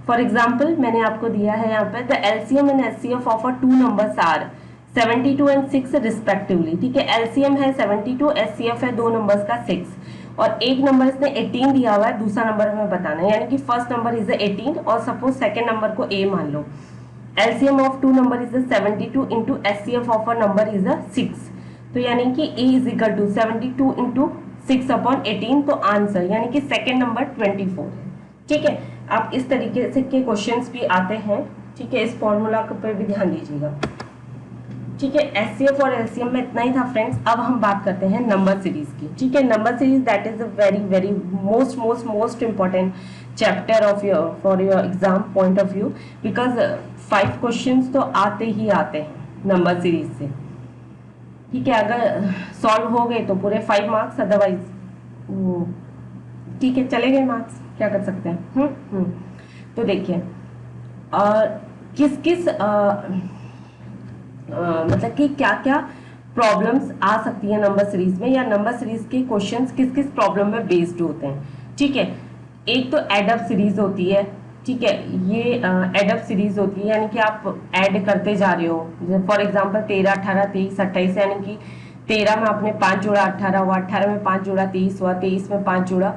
A: फॉर एग्जाम्पल मैंने आपको दिया है यहाँ पे the LCM and HCF of a two numbers are 72 and 6 respectively. ठीक है, एलसीएम है 72, एचसीएफ है दो नंबर्स का 6 और एक नंबर इसने 18 दिया हुआ है, दूसरा नंबर हमें बताना है, यानी कि फर्स्ट नंबर इज 18 और सपोज सेकंड नंबर को ए मान लो। LCM of two number is 72 into HCF of a number is 6, तो यानी कि A is equal to 72 into 6 upon 18, तो आंसर यानी कि सेकंड नंबर 24 है। ठीक है, आप इस तरीके से के क्वेश्चंस भी आते हैं। ठीक है, इस फॉर्मूला पर भी ध्यान दीजिएगा। ठीक है, एचसीएफ और एलसीएम में इतना ही था फ्रेंड्स। अब हम बात करते हैं नंबर सीरीज की। ठीक है, number series that is a very very most important chapter of your for your exam point of view, because 5 questions तो आते ही आते हैं नंबर सीरीज से। ठीक है, अगर सॉल्व हो गए तो पूरे 5 मार्क्स, अदरवाइज ठीक है चले गए मार्क्स, क्या कर सकते हैं। तो देखिए किस किस मतलब कि क्या क्या प्रॉब्लम्स आ सकती है नंबर सीरीज में, या नंबर सीरीज के क्वेश्चंस किस किस प्रॉब्लम में बेस्ड होते हैं। ठीक है, एक तो एड अप सीरीज होती है। ठीक है, ये एड अप सीरीज होती है, यानी कि आप ऐड करते जा रहे हो। फॉर एग्जांपल 13, 18, 23, 28, यानी कि 13 में आपने 5 जोड़ा 18 हुआ, 18 में 5 जोड़ा 23 हुआ, 23 में 5 जोड़ा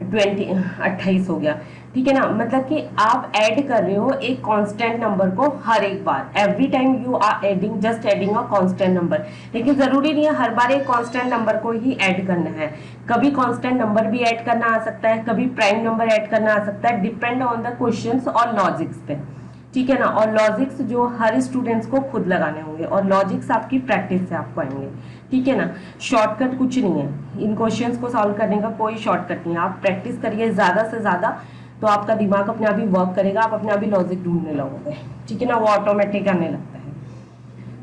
A: 28 हो गया। ठीक है ना, मतलब कि आप ऐड कर रहे हो एक कांस्टेंट नंबर को हर एक बार, every time you are adding, just adding a constant number. लेकिन जरूरी नहीं है हर बार एक कांस्टेंट नंबर को ही ऐड करना है, कभी कांस्टेंट नंबर भी ऐड करना आ सकता है, कभी प्राइम नंबर ऐड करना आ सकता है, डिपेंड ऑन द क्वेश्चंस और लॉजिक्स पे। ठीक है ना, और लॉजिक्स जो हर स्टूडेंट्स को खुद लगाने होंगे, और लॉजिक्स आपकी प्रैक्टिस से आपको आएंगे। ठीक है ना, शॉर्टकट कुछ नहीं है, इन क्वेश्चंस को सॉल्व करने का कोई शॉर्टकट नहीं है। आप प्रैक्टिस करिए ज्यादा से ज्यादा, तो आपका दिमाग अपने आप ही वर्क करेगा, आप अपने आप ही लॉजिक ढूंढने लगोगे। ठीक है ना, वो ऑटोमेटिक आने लगता है।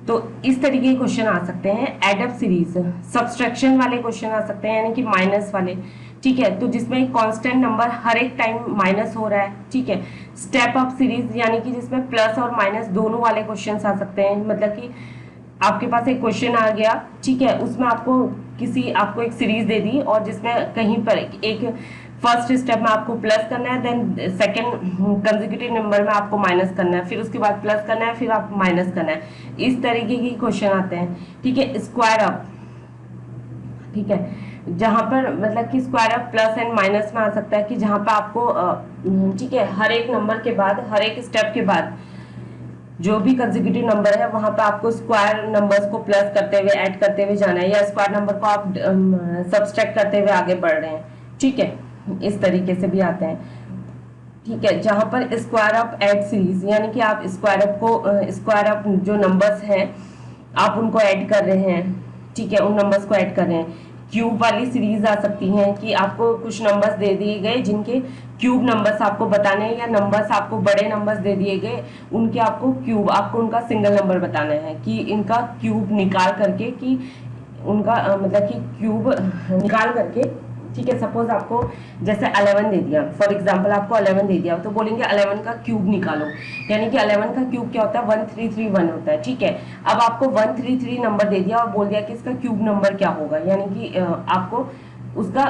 A: तो इस तरीके के क्वेश्चन आ सकते हैं। एड अप सीरीज, सब्सट्रैक्शन वाले क्वेश्चन आ सकते हैं, यानी कि माइनस वाले। ठीक है, तो जिसमें एक कांस्टेंट नंबर हर एक टाइम माइनस हो रहा है। ठीक है, स्टेप अप सीरीज, यानी कि जिसमें प्लस और माइनस दोनों वाले क्वेश्चन आ सकते हैं। मतलब कि आपके पास एक क्वेश्चन आ गया, ठीक है, उसमें आपको एक सीरीज दे दी, और जिसमें कहीं पर एक फर्स्ट स्टेप में आपको प्लस करना है, देन सेकंड कंसेक्यूटिव नंबर में आपको माइनस करना है, फिर उसके बाद प्लस करना है, फिर आप माइनस करना है। इस तरीके के क्वेश्चन आते हैं। ठीक है, स्क्वायर अप, ठीक है, जहां पर मतलब कि square up plus and minus में आ सकता है, कि जहां पर आपको ठीक है हर एक नंबर के बाद, हर एक स्टेप के बाद जो भी कंसेक्यूटिव नंबर है वहां पे आपको स्क्वायर नंबर्स को प्लस करते हुए, ऐड करते हुए जाना है, या स्क्वायर नंबर को आप सब्सट्रैक्ट करते हुए आगे बढ़ रहे हैं। ठीक है, इस तरीके से भी आते हैं। ठीक है, जहां पर स्क्वायर अप ऐड सीरीज, यानी कि आप स्क्वायर अप जो नंबर्स हैं आप उनको ऐड कर रहे हैं। ठीक है, उन नंबर्स को ऐड कर रहे हैं। क्यूब वाली सीरीज आ सकती है, कि आपको कुछ नंबर्स दे दिए गए जिनके क्यूब नंबर्स आपको बताने हैं, या नंबर्स आपको बड़े नंबर्स दे दिए गए उनके आपको उनका सिंगल नंबर बताना है, कि इनका क्यूब निकाल करके, कि उनका मतलब कि क्यूब निकाल करके। ठीक है, सपोज आपको जैसे 11 दे दिया, फॉर एग्जांपल आपको 11 दे दिया, तो बोलेंगे 11 का क्यूब निकालो, यानी कि 11 का क्यूब क्या होता है, 1331 होता है। ठीक है, अब आपको 133 नंबर दे दिया और बोल दिया कि इसका क्यूब नंबर क्या होगा, यानी कि आपको उसका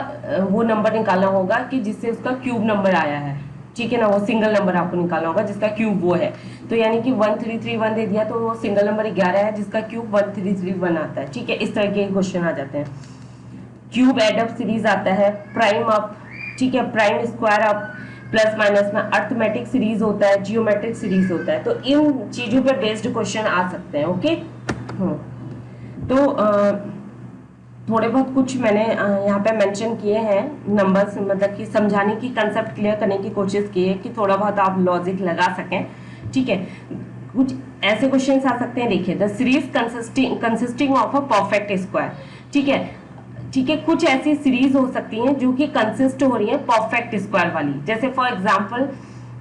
A: वो नंबर निकालना होगा कि जिससे उसका क्यूब नंबर आया है। ठीक है ना, वो सिंगल नंबर आपको निकालना होगा जिसका क्यूब वो है। तो यानी कि 1331 दे दिया, तो वो सिंगल नंबर 11 है जिसका क्यूब 1331 आता है। ठीक है, इस तरह के क्वेश्चन आ जाते हैं। क्यूब एड अप सीरीज आता है, प्राइम अप, ठीक है, prime square up, plus minus में अर्थमेटिक सीरीज होता है, जियोमेट्रिक सीरीज होता है। तो इन चीजों पे बेस्ड क्वेश्चन आ सकते हैं। ओके, तो थोड़े बहुत कुछ मैंने यहाँ पे मेंशन किए हैं नंबर्स, मतलब कि समझाने की, कंसेप्ट क्लियर करने की कोशिश की है कि थोड़ा बहुत आप लॉजिक लगा सकें। ठीक है, कुछ ऐसे क्वेश्चन आ सकते हैं। देखिए, the series consisting of a perfect square. ठीक है, ठीक है, कुछ ऐसी सीरीज हो सकती हैं जो कि कंसिस्ट हो रही है परफेक्ट स्क्वायर वाली। जैसे फॉर एग्जांपल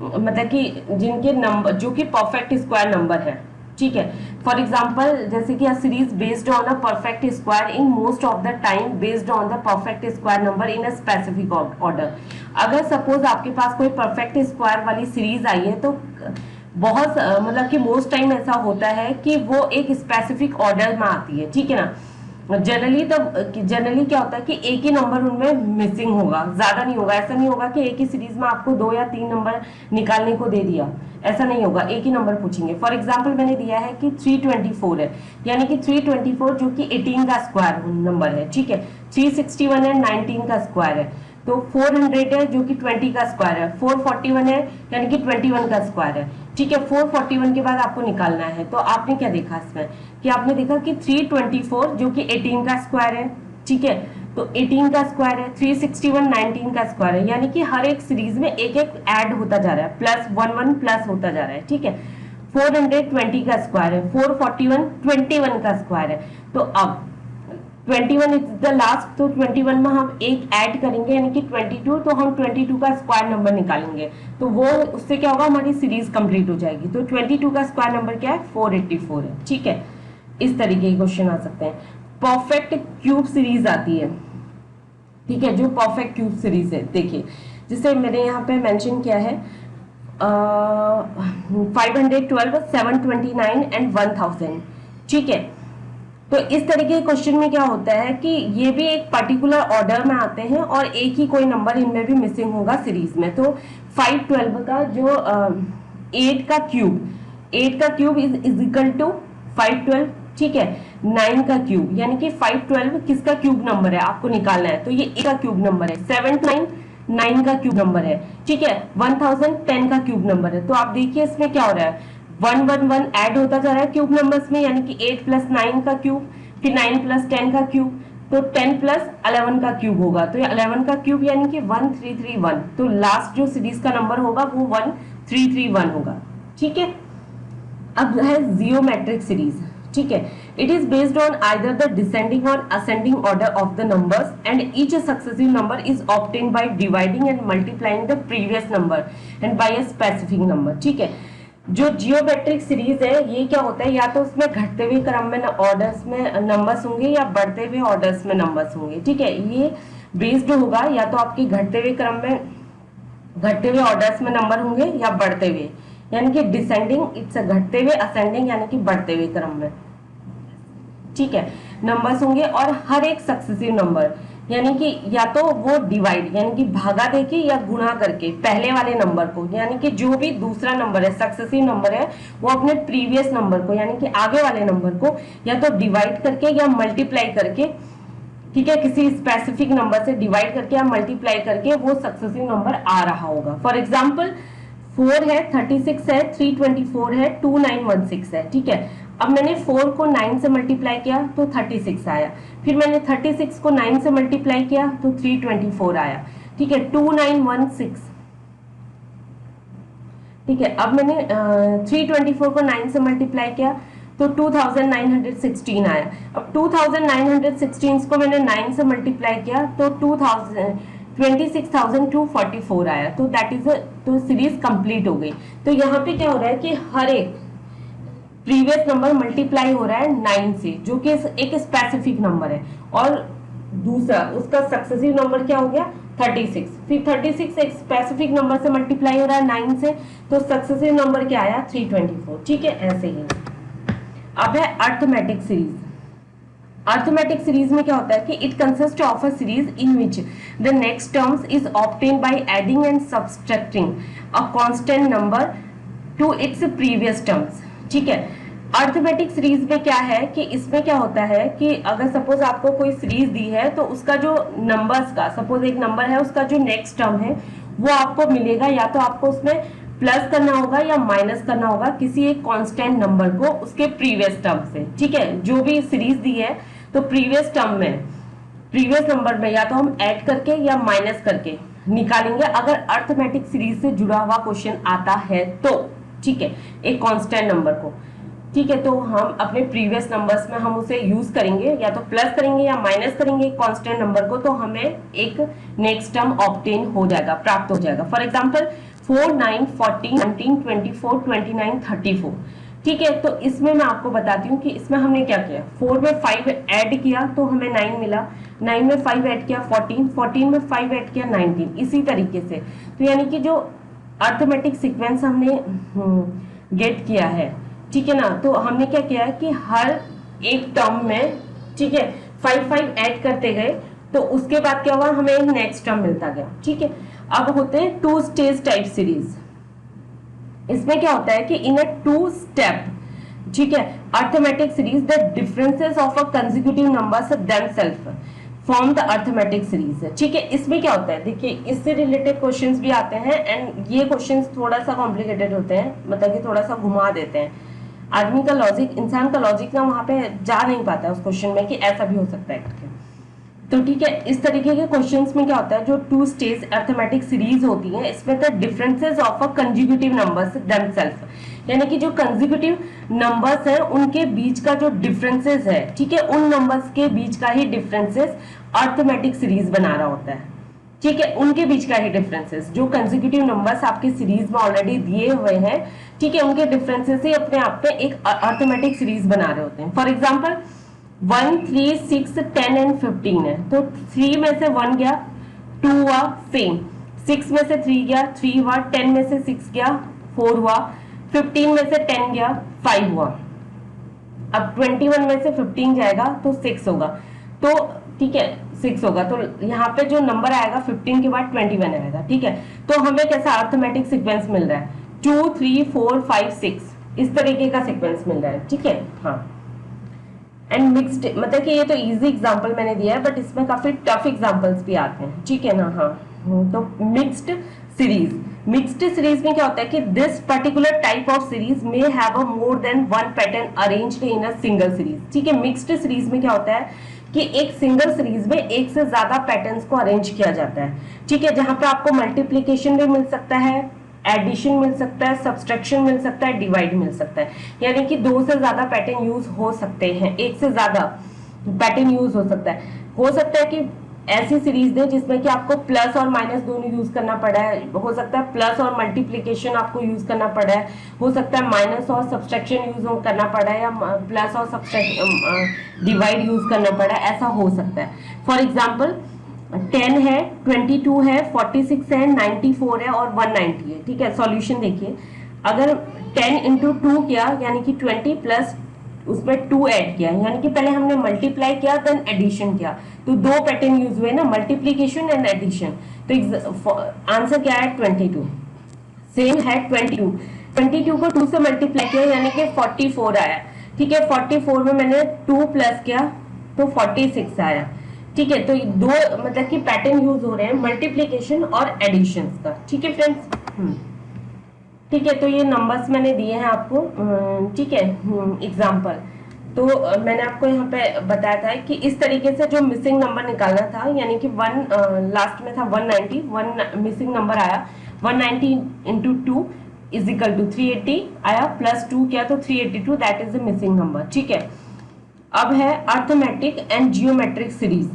A: मतलब कि जिनके नंबर जो कि परफेक्ट स्क्वायर नंबर है। ठीक है, फॉर एग्जांपल जैसे कि a series based on a perfect square in most of the time based on the perfect square number in a specific order. अगर सपोज आपके पास कोई परफेक्ट स्क्वायर वाली सीरीज आई है, तो बहुत मतलब कि मोस्ट टाइम ऐसा होता है कि वो एक स्पेसिफिक ऑर्डर में आती है। ठीक है ना, जनरली क्या होता है कि एक ही नंबर उनमें मिसिंग होगा, ज्यादा नहीं होगा। ऐसा नहीं होगा कि एक ही सीरीज में आपको 2 या 3 नंबर निकालने को दे दिया, ऐसा नहीं होगा, एक ही नंबर पूछेंगे। फॉर एग्जांपल मैंने दिया है कि 324 है, यानी कि 324 जो कि 18 का स्क्वायर नंबर है, ठीक है। 361 है 19 का स्क्वायर है, तो 400 है जो कि 20 का स्क्वायर है, 441 है यानी कि 21 का स्क्वायर है, ठीक है। 441 के बाद आपको निकालना है, तो आपने क्या देखा इसमें कि आपने देखा कि 324 जो कि 18 का स्क्वायर है, ठीक है, तो 18 का स्क्वायर है, 361 19 का स्क्वायर है, यानी कि हर एक सीरीज में एक एक ऐड होता जा रहा है, प्लस 1 प्लस होता जा रहा है, ठीक है। 420 का स्क्वायर है, 441 21 का स्क्वायर है, तो अब 21 इज द लास्ट, तो 21 में हम एक ऐड करेंगे यानी कि 22, तो हम 22 का स्क्वायर नंबर निकालेंगे, तो वो उससे क्या होगा, हमारी सीरीज कंप्लीट हो जाएगी। तो 22 का स्क्वायर नंबर क्या है, 484 है, ठीक है। इस तरीके के क्वेश्चन आ सकते हैं। परफेक्ट क्यूब सीरीज आती है, ठीक है, जो परफेक्ट क्यूब सीरीज है, देखिए जिसे मैंने यहाँ पे मेंशन किया है 512, 729 एंड 1000, ठीक है। तो इस तरीके के क्वेश्चन में क्या होता है कि ये भी एक पर्टिकुलर ऑर्डर में आते हैं और एक ही कोई नंबर इनमें भी मिसिंग होगा सीरीज में। तो 512 का जो 8 का क्यूब इज इक्वल टू 512, ठीक है। 9 का क्यूब यानी कि 512 किसका क्यूब नंबर है आपको निकालना है, तो ये 8 का क्यूब नंबर है। 729 9 का क्यूब नंबर है, ठीक है। 1000 10 का क्यूब नंबर है। तो आप देखिए इसमें क्या हो रहा है, 1 ऐड होता जा रहा है क्यूब नंबर्स में, यानी कि 8 प्लस 9 का क्यूब, फिर 9 प्लस 10 का क्यूब, तो 10 प्लस 11 का क्यूब होगा, तो ये 11 का क्यूब यानी कि 1331, तो लास्ट जो सीरीज का नंबर होगा वो 1331 होगा, ठीक है। अब है जियोमेट्रिक सीरीज, ठीक है। It is based on either the descending और ascending order of the numbers and each successive number is obtained by dividing and multiplying the previous number and by a specific number, ठीक है। जो geometric series है ये क्या होता है, या तो उसमें घटते हुए क्रम में ऑर्डर्स में नंबर्स होंगे या बढ़ते हुए ऑर्डर्स में नंबर्स होंगे, ठीक है। ये बेस्ड होगा या तो आपके घटते हुए क्रम में, घटते हुए ऑर्डर्स में नंबर होंगे या बढ़ते हुए, यानी कि डिसेंडिंग इट्स घटते हुए, असेंडिंग यानी कि बढ़ते हुए क्रम में, ठीक है, नंबर्स होंगे। और हर एक सक्सेसिव नंबर यानी कि या तो वो डिवाइड यानी कि भागा देके या गुणा करके पहले वाले नंबर को, यानी कि जो भी दूसरा नंबर है सक्सेसिव नंबर है वो अपने प्रीवियस नंबर को यानी कि आगे वाले नंबर को या तो डिवाइड करके या मल्टीप्लाई करके, ठीक है, किसी स्पेसिफिक नंबर से डिवाइड करके या मल्टीप्लाई करके वो सक्सेसिव नंबर आ रहा होगा। फॉर एग्जाम्पल 4 है, 36 है, 324 है, 2916 है, ठीक है। अब मैंने 4 को 9 से मल्टीप्लाई किया तो 36 आया, फिर मैंने 36 को 9 से मल्टीप्लाई किया तो 324 आया, ठीक है, 2916, ठीक है। अब मैंने 324 को 9 से मल्टीप्लाई किया तो 2916 आया। अब 2916 को मैंने 9 से मल्टीप्लाई किया तो 26,244 आया, तो दैट इज तो सीरीज कंप्लीट हो गई। तो यहाँ पे क्या हो रहा है कि हर एक प्रीवियस नंबर मल्टीप्लाई हो रहा है 9 से, जो कि एक स्पेसिफिक नंबर है, और दूसरा उसका सक्सेसिव नंबर क्या हो गया 36, फिर 36 एक स्पेसिफिक नंबर से मल्टीप्लाई हो रहा है 9 से, तो सक्सेसिव नंबर क्या आया 324, ठीक है। ऐसे ही अब है अर्थमेटिक सीरीज। अर्थमेटिक सीरीज में क्या होता है कि it consist of a series in which the next terms is obtained by adding and subtracting a constant number two its previous terms, ठीक है। अर्थमेटिक सीरीज में क्या है कि इसमें क्या होता है कि अगर सपोज आपको कोई सीरीज दी है तो उसका जो नंबर्स का, सपोज एक नंबर है उसका जो नेक्स्ट टर्म है वो आपको मिलेगा, या तो आपको उसमें प्लस करना होगा या माइनस करना होगा किसी एक कांस्टेंट नंबर को उसके प्रीवियस टर्म से, ठीक है। जो भी सीरीज दी है तो प्रीवियस टर्म में, प्रीवियस नंबर में या तो हम ऐड करके या माइनस करके निकालेंगे अगर अर्थमेटिक सीरीज से जुड़ा हुआ क्वेश्चन आता है तो, ठीक है, एक कांस्टेंट नंबर को, ठीक है। तो हम अपने प्रीवियस नंबर्स में हम उसे यूज करेंगे, या तो प्लस करेंगे या माइनस करेंगे एक कांस्टेंट नंबर को, तो हमें एक नेक्स्ट टर्म ऑब्टेन हो जाएगा, प्राप्त हो जाएगा। फॉर एग्जांपल 4 9 14 19 24 29 34, ठीक है। तो इसमें मैं आपको बताती हूँ कि इसमें हमने क्या किया, 4 में 5 ऐड किया तो हमें 9 मिला, 9 में 5 ऐड किया 14, 14 में 5 ऐड किया 19, इसी तरीके से। तो यानी कि जो अर्थमेटिक सीक्वेंस हमने गेट किया है, ठीक है ना, तो हमने क्या किया है कि हर एक टर्म में, ठीक है, 5 5 ऐड करते गए तो उसके बाद क्या हुआ, हमें नेक्स्ट टर्म मिलता गया। ठीक है, अब होते हैं टू स्टेज टाइप सीरीज। इसमें क्या होता है कि इन अ टू स्टेप, ठीक है, arithmetic series the differences of a consecutive numbers themselves form the arithmetic series. ठीक है, इसमें क्या होता है, देखिए इससे रिलेटेड क्वेश्चंस भी आते हैं एंड ये क्वेश्चंस थोड़ा सा कॉम्प्लिकेटेड होते हैं, मतलब कि थोड़ा सा घुमा देते हैं आदमी का लॉजिक, इंसान का लॉजिक ना वहां पे जा नहीं पाता है उस क्वेश्चन में कि ऐसा भी हो सकता है करके। तो ठीक है, इस तरीके के क्वेश्चंस में क्या होता है, जो टू स्टेज अर्थमेटिक सीरीज होती है इसमें the differences of a consecutive numbers themselves, यानी कि जो कंसेक्यूटिव नंबर्स हैं उनके बीच का जो डिफरेंसेस है, ठीक है, उन नंबर्स के बीच का ही डिफरेंसेस अर्थमेटिक सीरीज बना रहा होता है। ठीक है, उनके बीच का ही डिफरेंसेस, जो कंसेक्यूटिव नंबर्स आपके सीरीज में ऑलरेडी दिए हुए हैं, ठीक है, उनके डिफरेंसेस ही अपने आप में एक अर्थमेटिक सीरीज बना रहे होते हैं। फॉर एग्जाम्पल 1 3 6 10 एंड 15 है, तो 3 में से 1 गया 2 हुआ सेम, 6 में से 3 गया 3 हुआ, 10 में से 6 गया 4 हुआ, 15 में से 10 गया 5 हुआ। अब 21 में से 15 जाएगा तो 6 होगा, तो ठीक है 6 होगा, तो यहाँ पे जो नंबर आएगा 15 के बाद 21 आएगा। ठीक है, तो हमें कैसा अर्थमेटिक सीक्वेंस मिल रहा है, 2 3 4 5 6 इस तरीके का सीक्वेंस मिल रहा है। ठीक है, हाँ, एंड मिक्स्ड, मतलब कि ये तो इजी एग्जांपल मैंने दिया है बट इसमें काफी टफ एग्जांपल्स भी आते हैं। ठीक है ना, हाँ, तो मिक्स्ड सीरीज, मिक्स्ड सीरीज में क्या होता है कि this particular type of series may have a more than one pattern arranged in a single series. ठीक है, मिक्स्ड सीरीज में क्या होता है कि एक सिंगल सीरीज में एक से ज्यादा पैटर्न्स को अरेंज किया जाता है। ठीक है, जहां पे आपको मल्टीप्लीकेशन भी मिल सकता है, एडिशन मिल सकता है, सब्सट्रैक्शन मिल सकता है, डिवाइड मिल सकता है, यानी कि 2 से ज्यादा पैटर्न यूज हो सकते हैं, एक से ज्यादा पैटर्न यूज हो सकता है। हो सकता है कि ऐसी सीरीज दे जिसमें कि आपको प्लस और माइनस दोनों यूज करना पड़ा है, हो सकता है प्लस और मल्टीप्लीकेशन आपको यूज करना पड़ा है, हो सकता है माइनस और सब्सट्रैक्शन यूज करना पड़ा है, या प्लस और डिवाइड यूज करना पड़ा है, ऐसा हो सकता है। फॉर एग्जाम्पल 10 है, 22 है, 46 है, 94 है और 190 है। ठीक है, सॉल्यूशन देखिए, अगर 10 इंटू 2 किया यानी कि 20 प्लस उसमें 2 ऐड किया, यानी कि पहले हमने मल्टीप्लाई किया देन एडिशन किया, तो 2 पैटर्न यूज हुए ना, मल्टीप्लीकेशन एंड एडिशन। तो आंसर क्या है 22, सेम है 22 को 2 से मल्टीप्लाई किया यानी कि 44 आया। ठीक है, 44 में मैंने 2 प्लस किया तो 46 आया। ठीक है, तो दो मतलब कि पैटर्न यूज हो रहे हैं मल्टीप्लीकेशन और एडिशन का। ठीक है फ्रेंड्स, ठीक है, तो ये नंबर्स मैंने दिए हैं आपको। ठीक है, एग्जाम्पल तो मैंने आपको यहाँ पे बताया था कि इस तरीके से जो मिसिंग नंबर निकालना था, यानी कि 1 लास्ट में था 190, 1 मिसिंग नंबर आया, 190 इंटू 2 इज इक्वल टू 380 आया, प्लस 2 किया तो 382, that is the missing number. ठीक है, अब है अर्थमेटिक एंड जियोमेट्रिक सीरीज।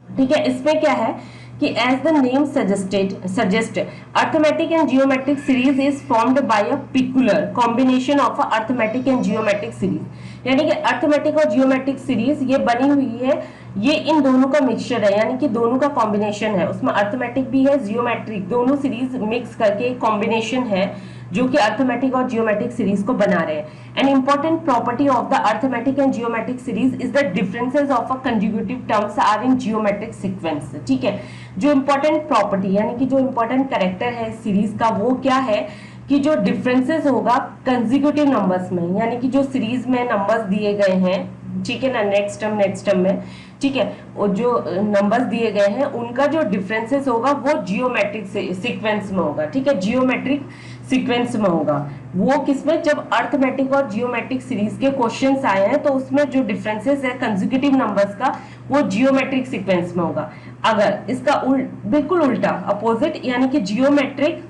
A: ठीक है, इसमें क्या है कि as the name suggest arithmetic and geometric series is formed by a peculiar combination of arithmetic and geometric series, यानी कि अर्थमेटिक और जियोमेट्रिक सीरीज ये बनी हुई है, ये इन दोनों का मिक्सचर है, यानी कि दोनों का कॉम्बिनेशन है, उसमें अर्थमेटिक भी है जियोमेट्रिक, दोनों सीरीज मिक्स करके एक कॉम्बिनेशन है जो कि अर्थमेटिक और जियोमेट्रिक सीरीज को बना रहे हैं। An important property of the arithmetic and geometric series is the differences of a conjugative terms are in geometric sequence. ठीक है, जो इंपॉर्टेंट प्रॉपर्टी यानी कि जो इंपॉर्टेंट कैरेक्टर है सीरीज का वो क्या है कि जो डिफरेंसेस होगा कंसेक्यूटिव नंबर्स में, यानी कि जो सीरीज में नंबर्स दिए गए हैं, ठीक है ना, नेक्स्ट टर्म में, ठीक है, और जो नंबर्स दिए गए हैं उनका जो डिफरेंसेस होगा वो जियोमेट्रिक सीक्वेंस में होगा। ठीक है, जियोमेट्रिक सीक्वेंस में होगा वो किसमें, जब अर्थमेटिक और जियोमेट्रिक सीरीज के क्वेश्चंस आए हैं तो उसमें जो डिफरेंसेस है कंसेक्यूटिव नंबर्स का वो जियोमेट्रिक सीक्वेंस में होगा। अगर इसका बिल्कुल उल्टा अपोजिट, यानी कि जियोमेट्रिक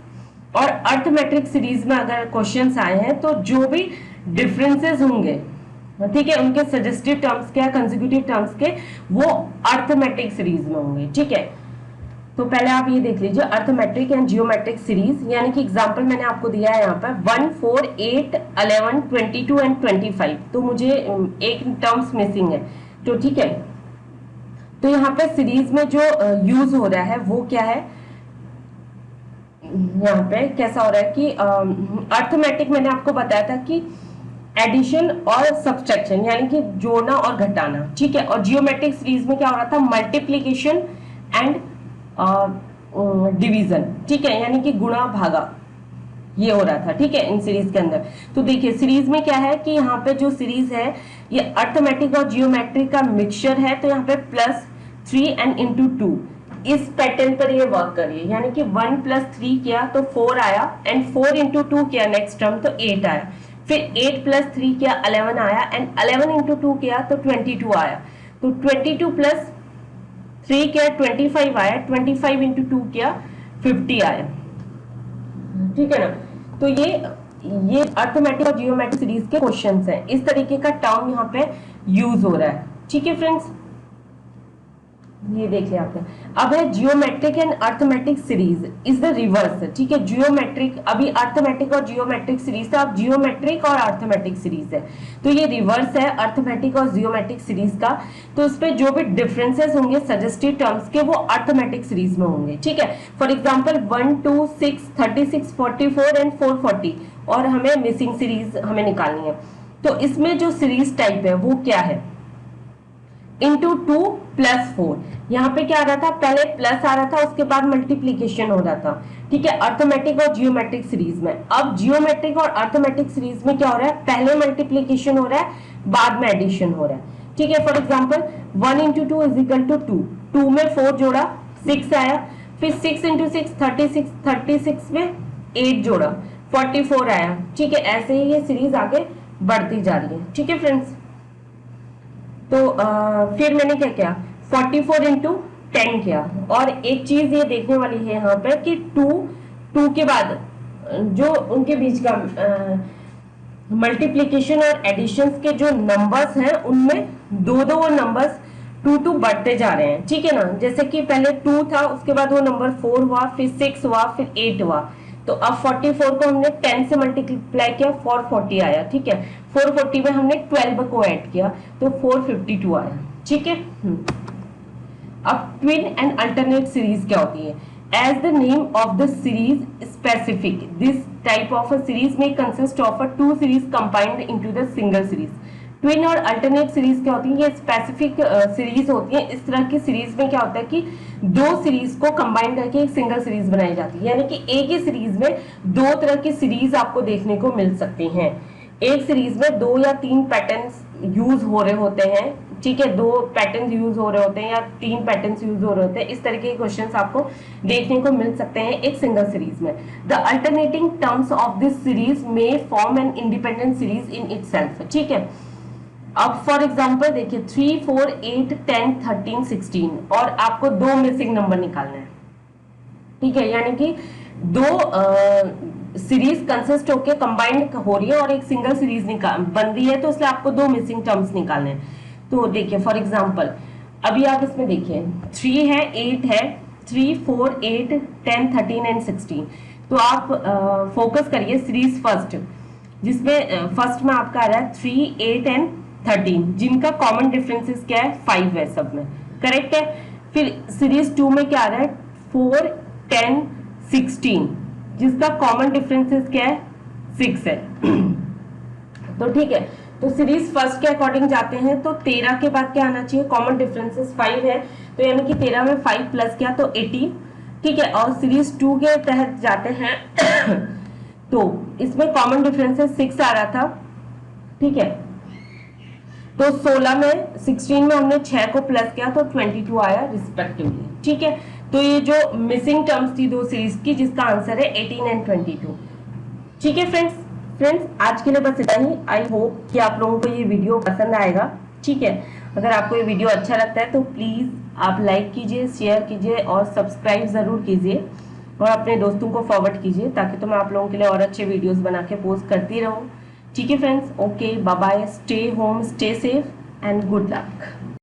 A: और अर्थमेट्रिक सीरीज में अगर क्वेश्चंस आए हैं तो जो भी डिफरेंसेस होंगे, ठीक है, उनके सजेस्टिव टर्म्स के या कंसेक्यूटिव टर्म्स के वो अर्थमेटिक सीरीज में होंगे। ठीक है, तो पहले आप ये देख लीजिए अर्थमेट्रिक एंड जियोमेट्रिक सीरीज, यानी कि एग्जांपल मैंने आपको दिया है यहाँ पर 1 4 8 11 22 एंड 25, तो मुझे एक टर्म्स मिसिंग है, तो ठीक है, तो यहाँ पे सीरीज में जो यूज हो रहा है वो क्या है, यहाँ पे कैसा हो रहा है कि अर्थमेटिक मैंने आपको बताया था कि एडिशन और सब्सट्रैक्शन यानी कि जोड़ना और घटाना, ठीक है। और जियोमेट्रिक सीरीज में क्या हो रहा था, मल्टीप्लीकेशन एंड डिवीजन, ठीक है, यानी कि गुणा भागा ये हो रहा था, ठीक है, इन सीरीज के अंदर। तो देखिए सीरीज में क्या है कि यहाँ पे जो सीरीज है ये अर्थमेटिक और जियोमेट्रिक का मिक्सचर है, तो यहाँ पे +3 एंड इंटू 2 इस पैटर्न पर ये वर्क करिए, यानी कि 1 + 3 किया तो 4 आया, एंड 4 इंटू 2 किया नेक्स्ट टर्म तो 8 आया, फिर 8 + 3 किया 11 आया, एंड 11 इंटू 2 किया तो 22 आया, तो 22 + 3 किया 25 आया, 25 इंटू 2 किया 50 आया, ठीक है ना। तो ये अर्थमेटिक और जियोमेट्रिक सीरीज के क्वेश्चंस हैं, इस तरीके का टर्म यहाँ पे यूज हो रहा है, ठीक है फ्रेंड्स। ये देख लिया आपने। अब है geometric and arithmetic series is the reverse, ठीक है। जियोमेट्रिक अभी अर्थमेटिक और जियोमेट्रिक सीरीज था, अब जियोमेट्रिक और अर्थमेटिक सीरीज है, तो ये रिवर्स है अर्थमेटिक और जियोमेट्रिक सीरीज का। तो इस पे जो भी डिफरेंसेस होंगे सजेस्टिव टर्म्स के वो अर्थमेटिक सीरीज में होंगे, ठीक है। फॉर एग्जांपल 1 2 6 36 44 एंड 440, और हमें मिसिंग सीरीज हमें निकालनी है। तो इसमें जो सीरीज टाइप है वो क्या है, इंटू 2 + 4, यहाँ पे क्या आ रहा था, पहले प्लस आ रहा था उसके बाद मल्टीप्लीकेशन हो रहा था, ठीक है, अर्थमेटिक और जियोमेट्रिक सीरीज में। अब जियोमेट्रिक और अर्थमेटिक सीरीज में क्या हो रहा है, पहले मल्टीप्लीकेशन हो रहा है बाद में एडिशन हो रहा है, ठीक है। फॉर एग्जांपल 1 × 2 = 2, 2 में 4 जोड़ा 6 आया, फिर 6 × 6 36, 36 में 8 जोड़ा 44 आया, ठीक है। ऐसे ही ये सीरीज आगे बढ़ती जा रही है, ठीक है फ्रेंड्स। तो फिर मैंने क्या किया, 44 × 10 किया। और एक चीज ये देखने वाली है यहाँ पे कि 2 के बाद जो उनके बीच का मल्टीप्लीकेशन और एडिशन के जो नंबर्स हैं उनमें दो नंबर्स 2 बढ़ते जा रहे हैं, ठीक है ना। जैसे कि पहले 2 था, उसके बाद वो नंबर 4 हुआ, फिर 6 हुआ, फिर 8 हुआ। तो अब 44 को हमने 10 से मल्टीप्लाई किया, 440 आया, ठीक है। 440 में हमने 12 को ऐड किया तो 452 आया, ठीक है। अब ट्विन एंड अल्टरनेट सीरीज क्या होती है, as the name of the series specific, this type of a series में consist of a 2 series combined into the single series. Twin और अल्टरनेट सीरीज क्या होती है, ये स्पेसिफिक सीरीज होती है। इस तरह की सीरीज में क्या होता है कि 2 सीरीज को कंबाइन करके एक सिंगल सीरीज बनाई जाती है, यानी कि एक ही सीरीज में 2 तरह की सीरीज आपको देखने को मिल सकती हैं। एक सीरीज में 2 या 3 पैटर्न्स यूज हो रहे होते हैं, ठीक है, 2 पैटर्न्स यूज हो रहे होते हैं या 3 पैटर्न्स यूज हो रहे होते हैं। इस तरीके के क्वेश्चंस आपको देखने को मिल सकते हैं एक सिंगल सीरीज में। The alternating terms of this series में form an independent series in itself, ठीक है। अब फॉर एग्जांपल देखिए 3 4 8 10 13 16 और आपको 2 मिसिंग नंबर निकालना है, ठीक है, यानी कि 2 सीरीज कंसिस्ट होके कंबाइंड हो रही है और एक सिंगल सीरीज बन रही है, तो इसलिए आपको 2 मिसिंग टर्म्स निकालने हैं। तो देखिए फॉर एग्जांपल अभी आप इसमें देखिए 3 है 8 है, 3 4 8 10 13 एंड 16। तो आप फोकस करिए सीरीज फर्स्ट, जिसमें फर्स्ट में आपका आ रहा है 3 8 एंड 13, जिनका कॉमन डिफरेंसेस क्या है 5 है सब में, करेक्ट है। फिर सीरीज 2 में क्या आ रहा है 4 10 16, जिसका कॉमन डिफरेंसेस क्या है 6 है। तो ठीक है, तो सीरीज फर्स्ट के अकॉर्डिंग जाते हैं तो 13 के बाद क्या आना चाहिए, कॉमन डिफरेंसेस 5 है, तो यानी कि 13 में 5 प्लस किया तो 18, ठीक है। और सीरीज 2 के तहत जाते हैं तो इसमें कॉमन डिफरेंसेस 6 आ रहा था, ठीक है। तो 16 में 16 में हमने 6 को प्लस किया तो 22 आया रिस्पेक्टिवली, ठीक है। तो ये जो मिसिंग टर्म्स थी 2 सीरीज की, जिसका आंसर है 18 एंड 22, ठीक है फ्रेंड्स आज के लिए बस इतना ही। आई होप कि आप लोगों को ये वीडियो पसंद आएगा, ठीक है। अगर आपको ये वीडियो अच्छा लगता है तो प्लीज आप लाइक कीजिए, शेयर कीजिए और सब्सक्राइब जरूर कीजिए और अपने दोस्तों को फॉरवर्ड कीजिए, ताकि तो मैं आप लोगों के लिए और अच्छे वीडियोस बना के पोस्ट करती रहूं, ठीक है friends. Okay, bye bye, stay home, stay safe and good luck.